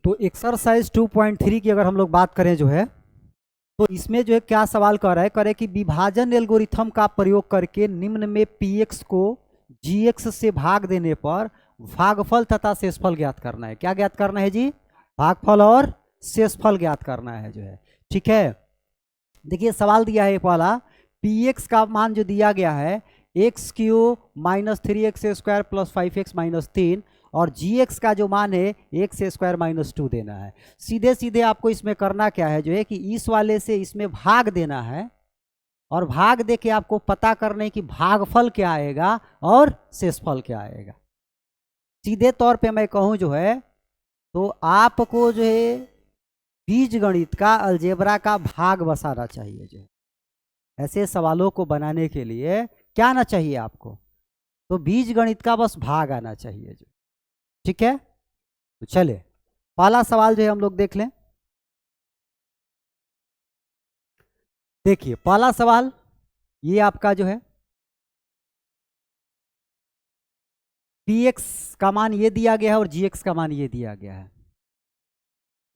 तो एक्सरसाइज 2.3 की अगर हम लोग बात करें जो है, तो इसमें जो है क्या सवाल कर रहा है, करे कि विभाजन एल्गोरिथम का प्रयोग करके निम्न में px को gx से भाग देने पर भागफल तथा शेषफल ज्ञात करना है। क्या ज्ञात करना है जी? भागफल और शेषफल ज्ञात करना है जो है। ठीक है, देखिए सवाल दिया है पहला, px का मान जो दिया गया है x³ minus 3x² plus 5x minus 3 और gx का जो मान है x² माइनस 2 देना है। सीधे सीधे आपको इसमें करना क्या है जो है कि इस वाले से इसमें भाग देना है और भाग दे के आपको पता करना है कि भागफल क्या आएगा और शेषफल क्या आएगा। सीधे तौर पे मैं कहूँ जो है तो आपको जो है बीज गणित का अलजेब्रा का भाग बसाना चाहिए। जो ऐसे सवालों को बनाने के लिए क्या आना चाहिए आपको? तो बीज गणित का बस भाग आना चाहिए जो। ठीक है, तो चले पहला सवाल जो है हम लोग देख लें। देखिए पहला सवाल ये आपका जो है px का मान ये दिया गया है और gx का मान ये दिया गया है।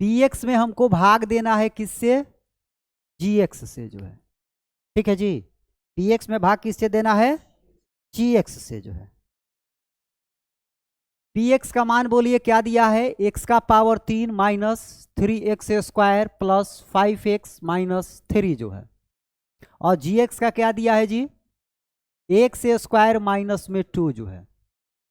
px में हमको भाग देना है किससे? gx से जो है। ठीक है जी, px में भाग किससे देना है? gx से जो है। px का मान बोलिए क्या दिया है? x का power 3 minus 3x² plus 5x minus 3 जो है। और gx का क्या दिया है जी? x² माइनस में 2 जो है।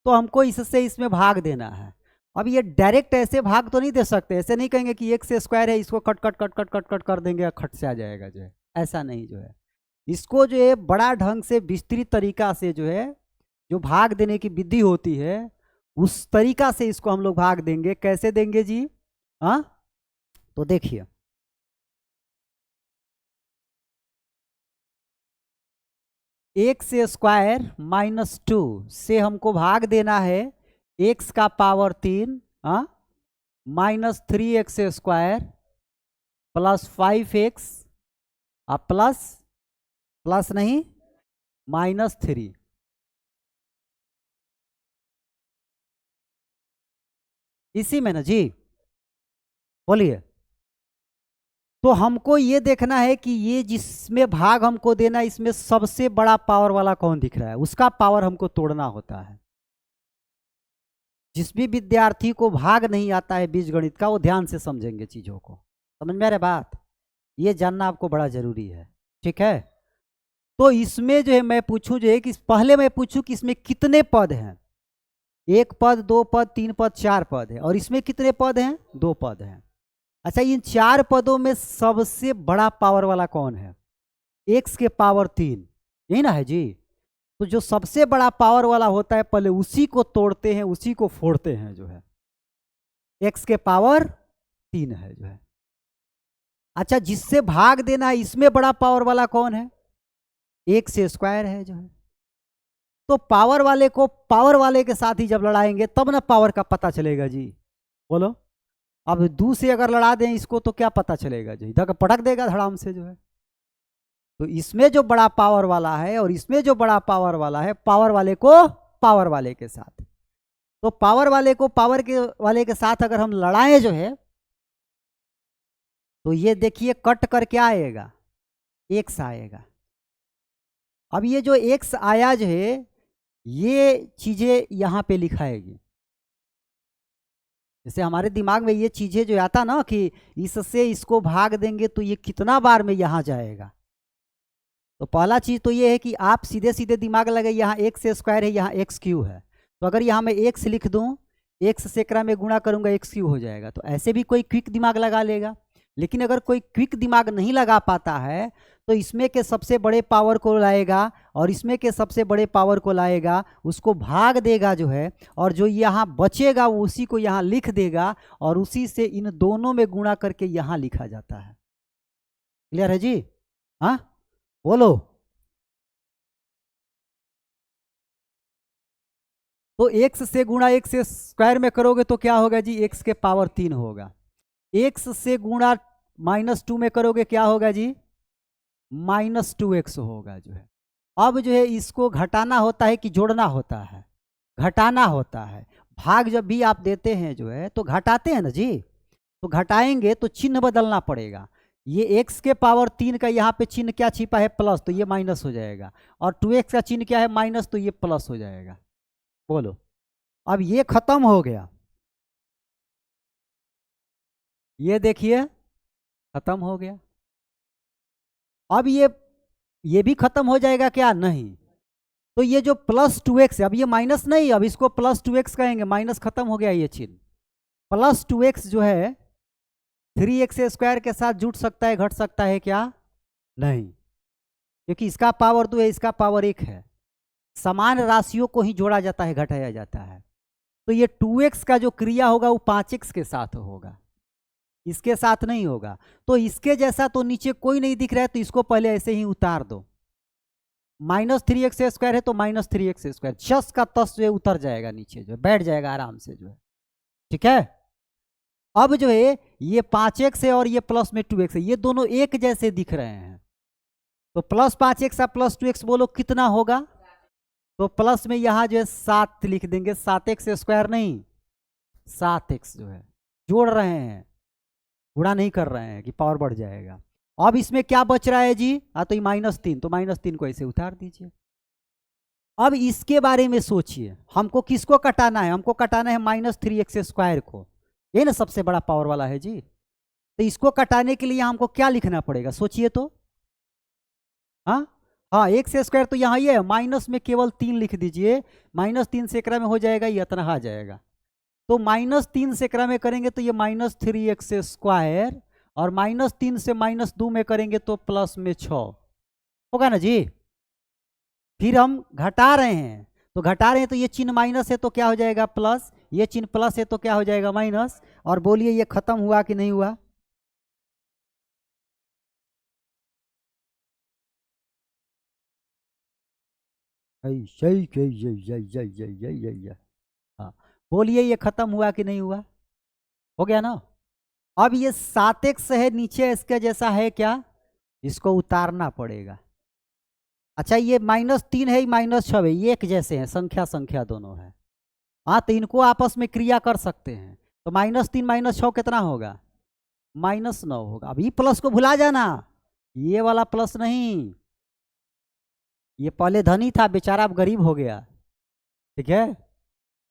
तो हमको इससे इसमें भाग देना है। अब ये डायरेक्ट ऐसे भाग तो नहीं दे सकते, ऐसे नहीं कहेंगे कि x² है इसको cut cut cut cut cut cut कर देंगे, खट से आ जाएगा जो है, ऐसा नहीं जो है। इसको जो है बड़ा ढंग से विस्तृत तरीका से जो है, जो भाग देने की विधि होती है उस तरीका से इसको हम लोग भाग देंगे। कैसे देंगे जी? हाँ, तो देखिए x² माइनस 2 से हमको भाग देना है x का power 3 minus 3x² plus 5x plus plus नहीं माइनस 3। इसी में ना जी, बोलिए। तो हमको ये देखना है कि ये जिसमें भाग हमको देना है इसमें सबसे बड़ा पावर वाला कौन दिख रहा है, उसका पावर हमको तोड़ना होता है। जिस भी विद्यार्थी को भाग नहीं आता है बीजगणित का वो ध्यान से समझेंगे चीजों को। समझ में आ रहा है बात? ये जानना आपको बड़ा जरूरी है। ठीक है, तो इसमें जो है मैं पूछूं जो है कि पहले मैं पूछूं कि इसमें कितने पद हैं? 1 पद, 2 पद, 3 पद, 4 पद है। और इसमें कितने पद हैं? 2 पद हैं। अच्छा, इन 4 पदों में सबसे बड़ा पावर वाला कौन है? x के पावर 3, यही ना है जी। तो जो सबसे बड़ा पावर वाला होता है पहले उसी को तोड़ते हैं, उसी को फोड़ते हैं जो है। x के पावर 3 है जो है। अच्छा, जिससे भाग देना है इसमें बड़ा पावर वाला कौन है? x² है जो है। तो पावर वाले को पावर वाले के साथ ही जब लड़ाएंगे तब ना पावर का पता चलेगा जी। बोलो, अब 2 से अगर लड़ा दें इसको तो क्या पता चलेगा जी? इधर पटक देगा धड़ाम से जो है। तो इसमें जो बड़ा पावर वाला है और इसमें जो बड़ा पावर वाला है, पावर वाले को पावर वाले के साथ। तो पावर वाले को पावर के वाले के साथ अगर हम लड़ाएं जो है तो ये देखिए कट कर क्या आएगा? x आएगा। अब ये जो x आया जो है ये चीजें यहां पे लिखाएगी। जैसे हमारे दिमाग में ये चीजें जो आता ना कि इससे इसको भाग देंगे तो ये कितना बार में यहां जाएगा। तो पहला चीज तो ये है कि आप सीधे सीधे दिमाग लगे यहाँ x² है, यहाँ x³ है। तो अगर यहाँ मैं x लिख दूं, x से एकरा में गुणा करूंगा x³ हो जाएगा। तो ऐसे भी कोई क्विक दिमाग लगा लेगा। लेकिन अगर कोई क्विक दिमाग नहीं लगा पाता है तो इसमें के सबसे बड़े पावर को लाएगा और इसमें के सबसे बड़े पावर को लाएगा, उसको भाग देगा जो है, और जो यहाँ बचेगा वो उसी को यहाँ लिख देगा और उसी से इन दोनों में गुणा करके यहाँ लिखा जाता है। क्लियर है जी? हाँ बोलो। तो x से गुणा x² में करोगे तो क्या होगा जी? x के पावर 3 होगा। x से गुणा -2 में करोगे क्या होगा जी? -2x होगा जो है। अब जो है इसको घटाना होता है कि जोड़ना होता है? घटाना होता है। भाग जब भी आप देते हैं जो है तो घटाते हैं ना जी। तो घटाएंगे तो चिन्ह बदलना पड़ेगा। ये x के पावर 3 का यहाँ पे चिन्ह क्या छिपा है, प्लस, तो ये माइनस हो जाएगा, और 2x का चिन्ह क्या है, माइनस, तो ये प्लस हो जाएगा। बोलो, अब ये खत्म हो गया, ये देखिए खत्म हो गया। अब ये भी खत्म हो जाएगा क्या, नहीं। तो ये जो प्लस 2x है, अब ये माइनस नहीं, अब इसको प्लस 2x कहेंगे, माइनस खत्म हो गया ये चिन्ह। प्लस 2x जो है 3x स्क्वायर के साथ जुड़ सकता है, घट सकता है क्या, नहीं, क्योंकि इसका पावर 2 है, इसका पावर 1 है। समान राशियों को ही जोड़ा जाता है, घटाया जाता है। तो ये 2x का जो क्रिया होगा वो 5x के साथ होगा, इसके साथ नहीं होगा। तो इसके जैसा तो नीचे कोई नहीं दिख रहा है, तो इसको पहले ऐसे ही उतार दो। -3x स्क्वायर है तो -3x स्क्वायर, जस का तस जो है उतर जाएगा नीचे, जो है बैठ जाएगा आराम से, जो है ठीक है। अब जो है ये 5x है और ये प्लस में 2x है, ये दोनों एक जैसे दिख रहे हैं, तो प्लस 5x और प्लस 2x बोलो कितना होगा, तो प्लस में यहां जो है 7 लिख देंगे, 7x स्क्वायर नहीं 7x जो है, जोड़ रहे हैं, गुणा नहीं कर रहे हैं कि पावर बढ़ जाएगा। अब इसमें क्या बच रहा है जी, तो ये -3, तो -3 को ऐसे उतार दीजिए। अब इसके बारे में सोचिए, हमको किसको कटाना है, हमको कटाना है -3x स्क्वायर को, ये ना सबसे बड़ा पावर वाला है जी। तो इसको कटाने के लिए हमको क्या लिखना पड़ेगा, सोचिए तो। हाँ x स्क्वायर तो यहाँ ये है, माइनस में केवल 3 लिख दीजिए, -3 से एकरा में हो जाएगा, ये इतना आ जाएगा। तो -3 से एकरा में करेंगे तो ये -3x स्क्वायर, और -3 से -2 में करेंगे तो प्लस में 6 होगा ना जी। फिर हम घटा रहे हैं, तो घटा रहे हैं तो ये चिन्ह माइनस है तो क्या हो जाएगा प्लस, ये चिन्ह प्लस है तो क्या हो जाएगा माइनस। और बोलिए ये खत्म हुआ कि नहीं हुआ, हाँ बोलिए ये खत्म हुआ कि नहीं हुआ, हो गया ना। अब ये 7x है नीचे, इसके जैसा है क्या, इसको उतारना पड़ेगा। अच्छा ये -3 है, -6 है, ये एक जैसे हैं, संख्या संख्या दोनों है। हाँ तो इनको आपस में क्रिया कर सकते हैं, तो -3 -6 कितना होगा, -9 होगा। अब ये प्लस को भुला जाना, ये वाला प्लस नहीं, ये पहले धनी था बेचारा, अब गरीब हो गया, ठीक है,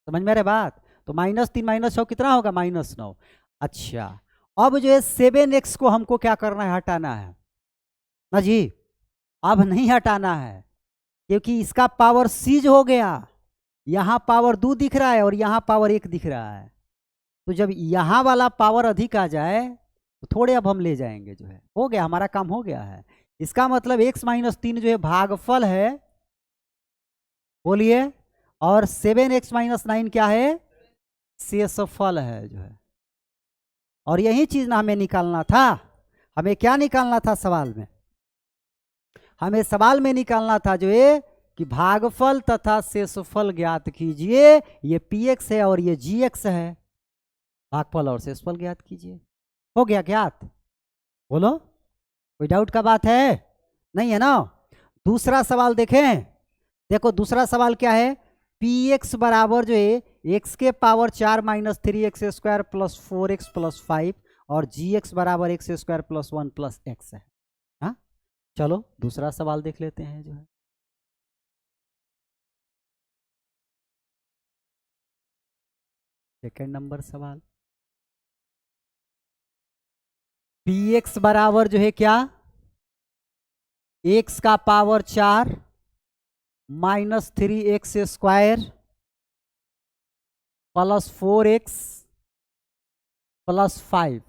समझ में आ रहा है बात। तो -3 -6 कितना होगा, -9। अच्छा अब जो है 7x को हमको क्या करना है, हटाना है ना जी। अब नहीं हटाना है, क्योंकि इसका पावर सीज हो गया, यहाँ पावर 2 दिख रहा है और यहाँ पावर 1 दिख रहा है। तो जब यहाँ वाला पावर अधिक आ जाए तो थोड़े अब हम ले जाएंगे, जो है हो गया, हमारा काम हो गया है। इसका मतलब x - 3 जो है भागफल है, बोलिए, और 7x - 9 क्या है, शेषफल है, जो है। और यही चीज ना हमें निकालना था, हमें क्या निकालना था सवाल में, हमें सवाल में निकालना था जो है कि भागफल तथा शेषफल ज्ञात कीजिए, ये px है और ये gx है, भागफल और शेषफल ज्ञात कीजिए। हो गया ज्ञात, बोलो कोई डाउट का बात है, नहीं है ना। दूसरा सवाल देखें, देखो दूसरा सवाल क्या है, px बराबर जो है x के power 4 - 3x square plus 4x plus 5, और gx बराबर x square plus 1 plus x है। हाँ चलो दूसरा सवाल देख लेते हैं, जो है सेकेंड नंबर सवाल, px बराबर जो है क्या, x का power 4 - 3x square plus 4x plus 5,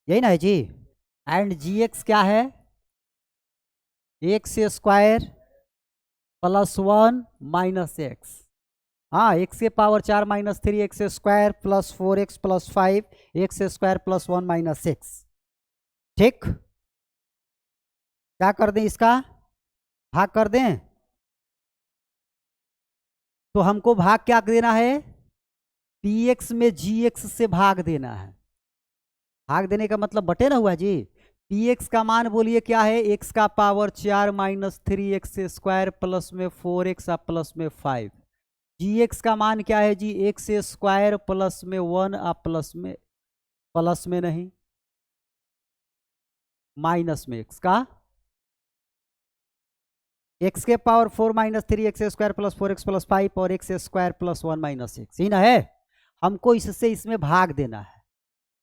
यही ना है जी। एंड gx क्या है, x square plus 1 minus x, हाँ x के power 4 - 3x square plus 4x plus 5, x square plus 1 minus x, ठीक। क्या कर दें, इसका भाग कर दें, तो हमको भाग क्या देना है, px में gx से भाग देना है। भाग देने का मतलब बटे ना हुआ जी। px का मान बोलिए क्या है, x का पावर 4 - 3x स्क्वायर प्लस में 4x प्लस में 5, gx का मान क्या है जी, x स्क्वायर प्लस में 1 प्लस में प्लस में नहीं, माइनस में एक्स का, एक्स के power 4 minus 3 x square plus 4x plus 5 और x square plus 1 minus x, ही ना है। हमको इससे इसमें भाग देना है।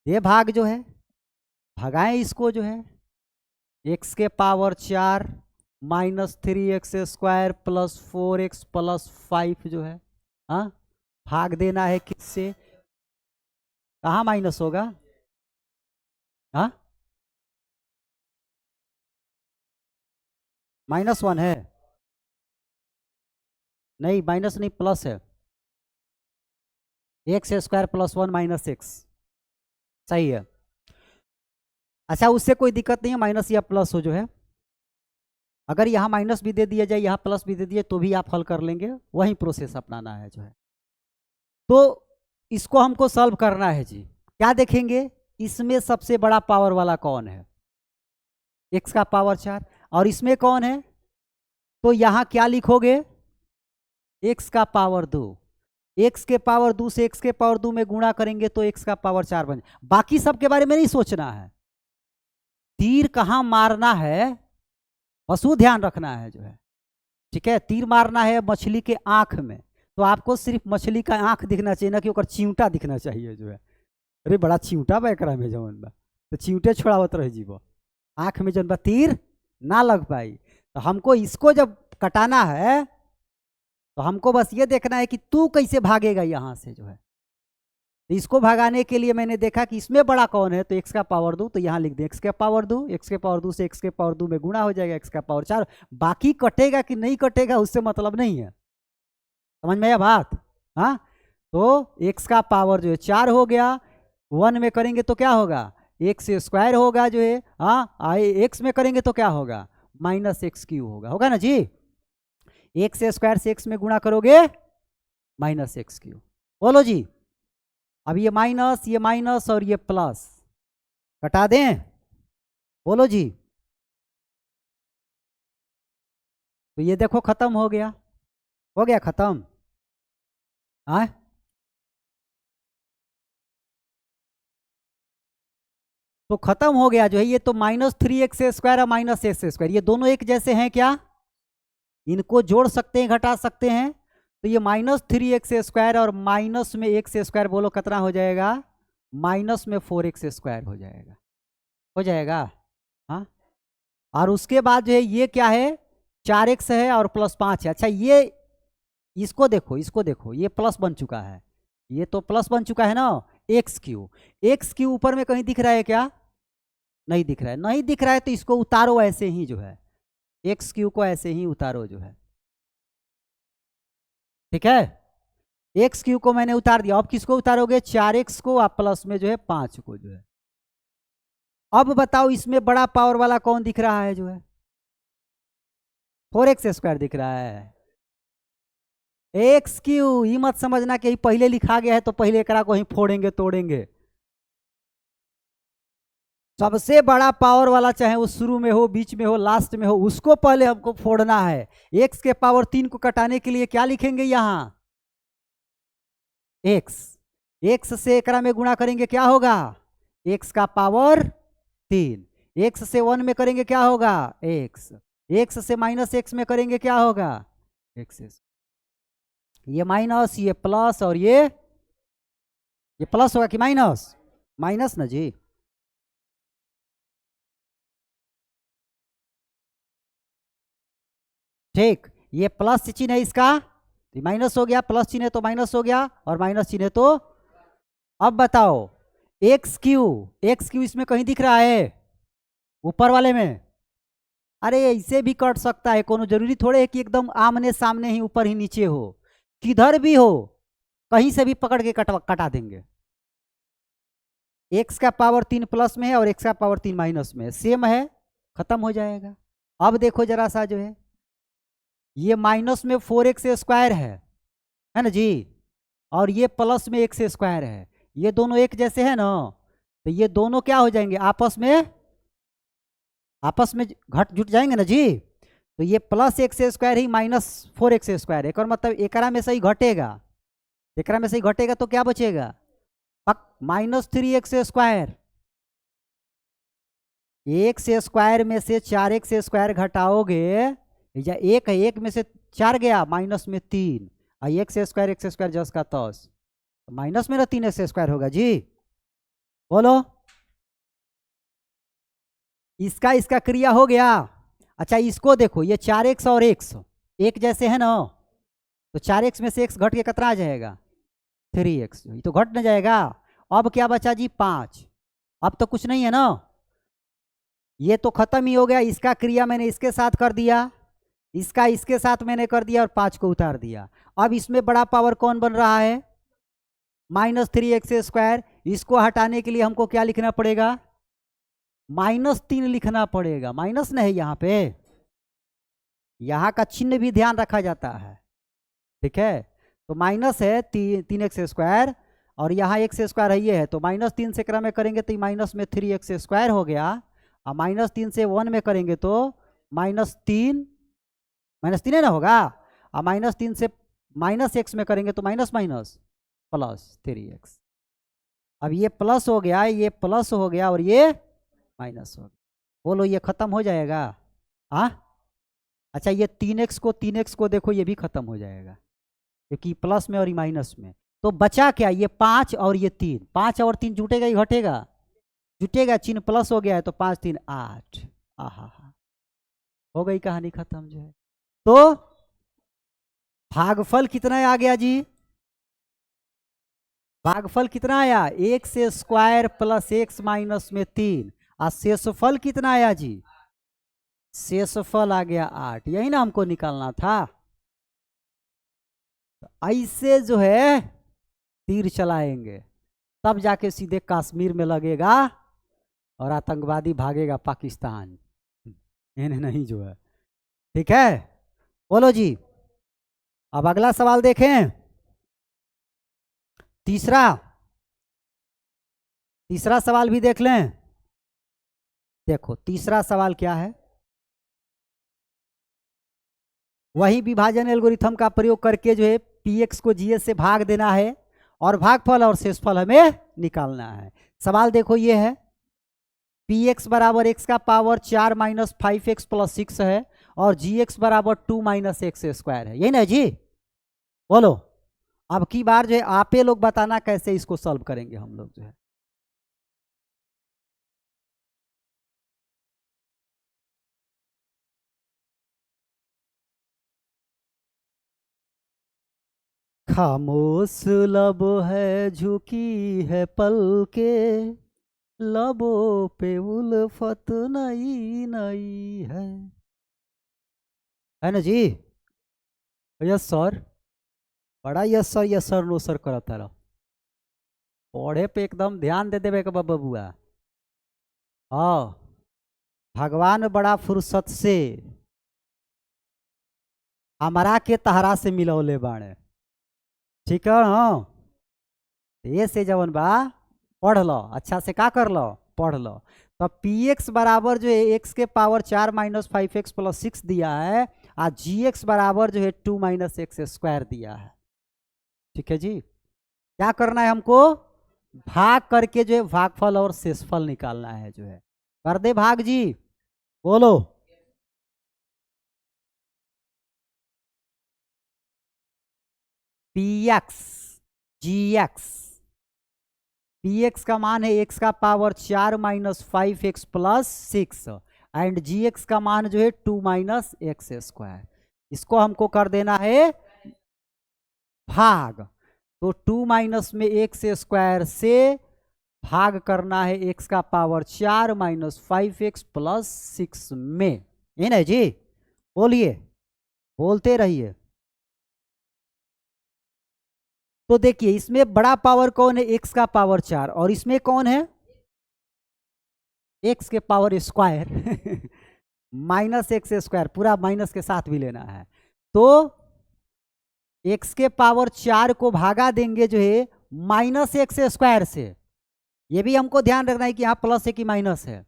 ये भाग जो है भगाएं इसको जो है, एक्स के power 4 minus 3 x square plus 4x plus 5 जो है, हाँ भाग देना है किससे, कहाँ माइनस होगा, हाँ -1 है, नहीं माइनस नहीं प्लस है, x square plus 1 minus x, सही है। अच्छा उससे कोई दिक्कत नहीं है, माइनस या प्लस हो जो है, अगर यहाँ माइनस भी दे दिया जाए यहाँ प्लस भी दे दिया तो भी आप हल कर लेंगे, वही प्रोसेस अपनाना है जो है। तो इसको हमको सॉल्व करना है जी। क्या देखेंगे, इसमें सबसे बड़ा पावर वाला कौन है, एक्स का पावर 4, और इसमें कौन है, तो यहाँ क्या लिखोगे, एक्स का पावर 2, एक्स के पावर 2 से एक्स के पावर 2 में गुणा करेंगे तो एक्स का पावर 4 बन जाए। बाकी सब के बारे में नहीं सोचना है, तीर कहाँ मारना है बस वो ध्यान रखना है जो है, ठीक है। तीर मारना है मछली के आंख में, तो आपको सिर्फ मछली का आंख दिखना चाहिए ना कि ओकर चिंटा दिखना चाहिए जो है। अरे बड़ा चिंटा बा एकरा में जवन बा, तो चिंटे छोड़ावत रह जीवो, आंख में जवन बा तीर ना लग पाई। तो हमको इसको जब कटाना है तो हमको बस ये देखना है कि तू कैसे भागेगा यहाँ से जो है। तो इसको भगाने के लिए मैंने देखा कि इसमें बड़ा कौन है, तो एक्स का पावर 2, तो यहाँ लिख दे एक्स के पावर 2, एक्स के पावर 2 से एक्स के पावर 2 में गुणा हो जाएगा एक्स का पावर 4। बाकी कटेगा कि नहीं कटेगा उससे मतलब नहीं है, समझ में आया बात, हाँ। तो एक्स का पावर जो है 4 हो गया, 1 में करेंगे तो क्या होगा, एक्स स्क्वायर होगा जो है, हाँ एक्स में करेंगे तो क्या होगा, माइनस एक्स क्यू होगा ना जी। एक्स स्क्वायर से एक्स में गुणा करोगे माइनस एक्स क्यू, बोलो जी। अब ये माइनस और ये प्लस कटा दें, बोलो जी। तो ये देखो खत्म हो गया खत्म, हाँ तो खत्म हो गया जो है। ये तो -3x² और -x², ये दोनों एक जैसे हैं क्या, इनको जोड़ सकते हैं घटा सकते हैं। तो ये -3x² और माइनस में x² बोलो कितना हो जाएगा, माइनस में 4x² हो जाएगा, हाँ। और उसके बाद जो है ये क्या है, 4x है और +5 है। अच्छा ये इसको देखो ये प्लस बन चुका है, ये तो प्लस बन चुका है ना, x³ ऊपर में कहीं दिख रहा है क्या, नहीं दिख रहा है, तो इसको उतारो ऐसे ही जो है, x³ को ऐसे ही उतारो जो है, ठीक है। x³ को मैंने उतार दिया, अब किसको उतारोगे, 4x को, आप प्लस में जो है 5 को जो है। अब बताओ इसमें बड़ा पावर वाला कौन दिख रहा है जो है, 4x² दिख रहा है। x³ ये मत समझना कि पहले लिखा गया है तो पहले एकरा को ही फोड़ेंगे तोड़ेंगे। सबसे बड़ा पावर वाला चाहे वो शुरू में हो, बीच में हो, लास्ट में हो, उसको पहले हमको फोड़ना है। x के पावर 3 को कटाने के लिए क्या लिखेंगे यहाँ, x से एकरा में गुणा करेंगे क्या होगा, x का पावर 3, x से 1 में करेंगे क्या होगा, x से -x में करेंगे क्या होगा, x। ये माइनस, ये प्लस, और ये प्लस होगा कि माइनस, माइनस ना जी। ठीक, ये प्लस चिन्ह है इसका, माइनस हो गया, प्लस चिन्ह है तो माइनस हो गया, और माइनस चिन्ह है तो। अब बताओ x³ इसमें कहीं दिख रहा है ऊपर वाले में, अरे ऐसे भी कट सकता है, कोनो जरूरी थोड़े है कि एकदम आमने सामने ही ऊपर ही नीचे हो, किधर भी हो कहीं से भी पकड़ के कटा देंगे। x का पावर 3 प्लस में है और x का पावर 3 माइनस में है, सेम है, खत्म हो जाएगा। अब देखो जरा सा जो है, ये माइनस में 4x² है ना जी, और ये प्लस में x² है, ये दोनों एक जैसे हैं ना, तो ये दोनों क्या हो जाएंगे, आपस में जुट जाएंगे ना जी। तो ये +x² ही -4x² एक और मतलब एकरा में से ही घटेगा, एकरा में से ही घटेगा तो क्या बचेगा, -3x², एक्स स्क्वायर में से 4x² घटाओगे, या एक है, एक में से 4 गया, माइनस में 3, और x² जस का तस, माइनस में 3x² होगा जी। बोलो, इसका इसका क्रिया हो गया। अच्छा इसको देखो, ये 4x और x एक जैसे है ना, तो 4x में से x घट के कितना आ जाएगा, 3x, ये तो घट न जाएगा। अब क्या बचा जी, 5। अब तो कुछ नहीं है ना, ये तो खत्म ही हो गया। इसका क्रिया मैंने इसके साथ कर दिया, इसका इसके साथ मैंने कर दिया, और 5 को उतार दिया। अब इसमें बड़ा पावर कौन बन रहा है, -3x²। इसको हटाने के लिए हमको क्या लिखना पड़ेगा, -3 लिखना पड़ेगा। माइनस नहीं, यहाँ पे यहाँ का चिन्ह भी ध्यान रखा जाता है, ठीक है। तो माइनस है 3x², और यहाँ x² है, ये है, तो -3 से क्रम में करेंगे तो माइनस में 3x² हो गया, और -3 से 1 में करेंगे तो -3 है ना होगा, और -3 से -x में करेंगे तो माइनस माइनस प्लस 3x। अब ये प्लस हो गया, ये प्लस हो गया, और ये माइनस हो गया। बोलो ये खत्म हो जाएगा, हाँ। अच्छा ये 3x को देखो, ये भी खत्म हो जाएगा, क्योंकि प्लस में और माइनस में। तो बचा क्या, ये 5 और ये 3, 5 और 3 जुटेगा ही घटेगा, जुटेगा, चिन्ह प्लस हो गया है, तो 5 3 8। आहा, हो गई कहानी खत्म जो है। तो भागफल कितना आ गया जी, भागफल कितना आया, x² प्लस x माइनस में 3, और शेषफल कितना आया जी, शेषफल आ गया 8। यही ना हमको निकालना था। तो ऐसे जो है तीर चलाएंगे, तब जाके सीधे कश्मीर में लगेगा, और आतंकवादी भागेगा पाकिस्तान, इन्हें नहीं जो है, ठीक है। बोलो जी, अब अगला सवाल देखें। तीसरा सवाल भी देख लें। देखो तीसरा सवाल क्या है, वही विभाजन एल्गोरिथम का प्रयोग करके जो है px को gs से भाग देना है, और भागफल और शेषफल हमें निकालना है। सवाल देखो ये है, px बराबर x का पावर 4 माइनस 5x प्लस 6 है, और gx बराबर 2 माइनस x² है, यही ना जी। बोलो, अब की बार जो है आपे लोग बताना कैसे इसको सॉल्व करेंगे हम लोग जो है। खामोश लब है, झुकी है पल के, लबों पे उल्फत नई नई है ना जी। यस सर, बड़ा यस सर नो सर करता रहो, पढ़े पे एकदम ध्यान दे देवे के बबुआ। हाँ, भगवान बड़ा फुर्सत से हमारा के तहरा से मिलौले बाणे, ठीक है। हाँ, ये से जवन बा पढ़ लो, अच्छा से का कर लो, पढ़ लो। तो px बराबर जो है x के पावर 4 माइनस 5x प्लस 6 दिया है, और gx बराबर जो है 2 माइनस x² दिया है, ठीक है जी। क्या करना है हमको, भाग करके जो है भागफल और शेषफल निकालना है जो है। कर दे भाग जी, बोलो। px gx, px का मान है x का power 4 minus 5x plus 6, and gx का मान जो है 2 माइनस x²। इसको हमको कर देना है भाग, तो 2 माइनस में x² से भाग करना है x का पावर 4 माइनस 5x प्लस 6 में, ये ना जी। बोलिए, बोलते रहिए। तो देखिए इसमें बड़ा पावर कौन है, x का पावर 4, और इसमें कौन है, x के पावर स्क्वायर माइनस x², पूरा माइनस के साथ भी लेना है। तो x के पावर 4 को भागा देंगे जो है माइनस x² से, ये भी हमको ध्यान रखना है कि यहाँ प्लस है कि माइनस है।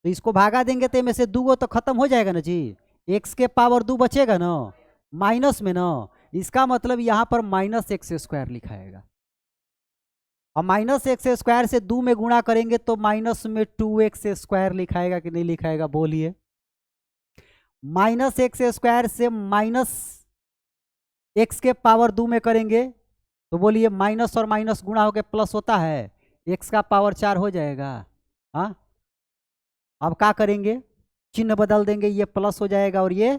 तो इसको भागा देंगे तो इनमें से 2 तो खत्म हो जाएगा ना जी, x के पावर 2 बचेगा ना माइनस में ना, इसका मतलब यहाँ पर -x² लिखाएगा। और माइनस एक्स स्क्वायर से 2 में गुणा करेंगे तो माइनस में 2x स्क्वायर लिखाएगा कि नहीं लिखाएगा, बोलिए। माइनस एक्स स्क्वायर से माइनस एक्स के पावर 2 में करेंगे तो बोलिए माइनस और माइनस गुणा होकर प्लस होता है, एक्स का पावर 4 हो जाएगा। हाँ, अब क्या करेंगे, चिन्ह बदल देंगे, ये प्लस हो जाएगा और ये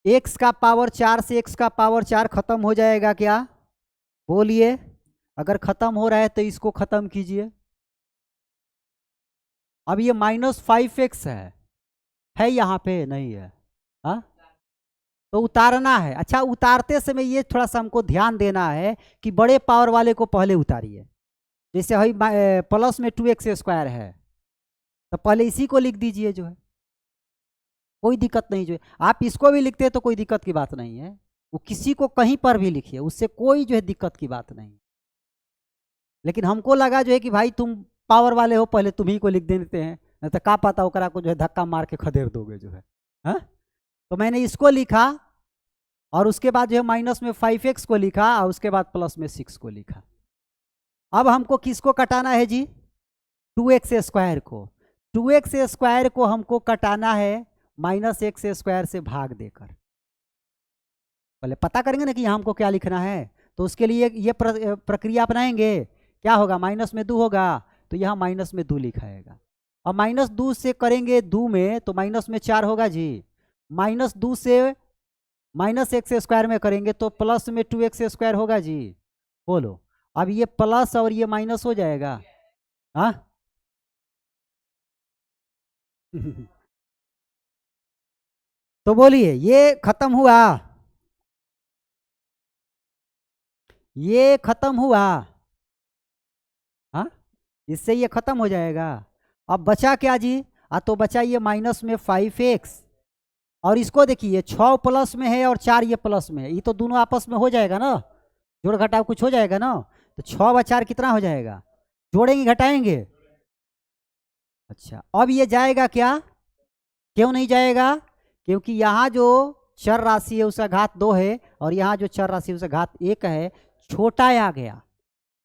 एक्स का पावर 4 से एक्स का पावर 4 खत्म हो जाएगा क्या, बोलिए। अगर खत्म हो रहा है तो इसको खत्म कीजिए। अब ये -5x है यहाँ पे नहीं है, हाँ, तो उतारना है। अच्छा, उतारते समय ये थोड़ा सा हमको ध्यान देना है कि बड़े पावर वाले को पहले उतारिए। जैसे भाई प्लस में 2x स्क्वायर है तो पहले इसी को लिख दीजिए, जो है कोई दिक्कत नहीं। जो है आप इसको भी लिखते हैं तो कोई दिक्कत की बात नहीं है, वो किसी को कहीं पर भी लिखिए, उससे कोई जो है दिक्कत की बात नहीं। लेकिन हमको लगा जो है कि भाई तुम पावर वाले हो, पहले तुम्ही को लिख देते हैं, नहीं तो का पता ओकरा को जो है धक्का मार के खदेड़ दोगे, जो है। हाँ, तो मैंने इसको लिखा और उसके बाद जो है माइनस में 5x को लिखा और उसके बाद प्लस में 6 को लिखा। अब हमको किसको कटाना है जी, 2x स्क्वायर को। 2x स्क्वायर को हमको कटाना है माइनस एक्स स्क्वायर से भाग देकर। पहले पता करेंगे ना कि यहाँ हमको क्या लिखना है, तो उसके लिए ये प्रक्रिया अपनाएंगे। क्या होगा, माइनस में 2 होगा तो यहाँ माइनस में 2 लिखाएगा, और माइनस 2 से करेंगे 2 में तो माइनस में 4 होगा जी। माइनस 2 से माइनस एक्स स्क्वायर में करेंगे तो प्लस में 2x स्क्वायर होगा जी। बोलो, अब ये प्लस और ये माइनस हो जाएगा। हाँ तो बोलिए ये खत्म हुआ, ये खत्म हुआ। हाँ, इससे ये खत्म हो जाएगा। अब बचा क्या जी, तो बचा ये माइनस में 5x, और इसको देखिए 6 प्लस में है और 4 ये प्लस में है, ये तो दोनों आपस में हो जाएगा ना, जोड़ घटाव कुछ हो जाएगा ना। तो 6 व 4 कितना हो जाएगा, जोड़ेंगे घटाएंगे। अच्छा, अब ये जाएगा क्या, क्यों नहीं जाएगा, क्योंकि यहाँ जो चर राशि है उसका घात 2 है और यहाँ जो चर राशि है उसका घात 1 है, छोटा आ गया।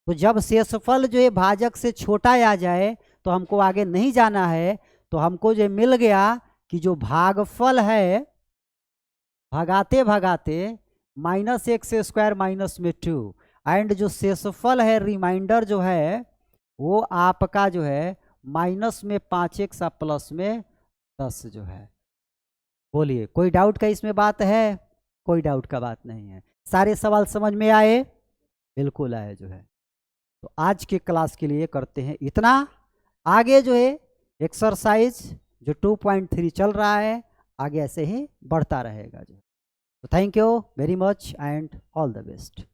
तो जब शेषफल जो है भाजक से छोटा आ जाए तो हमको आगे नहीं जाना है। तो हमको जो मिल गया कि जो भागफल है, भगाते भगाते माइनस एक्स स्क्वायर माइनस में 2, एंड जो शेषफल है रिमाइंडर जो है वो आपका जो है माइनस में 5x प्लस में 10 जो है। बोलिए, कोई डाउट का इसमें बात है, कोई डाउट का बात नहीं है, सारे सवाल समझ में आए, बिल्कुल आए जो है। तो आज के क्लास के लिए करते हैं इतना। आगे जो है एक्सरसाइज जो 2.3 चल रहा है, आगे ऐसे ही बढ़ता रहेगा जो। तो thank you very much and all the best.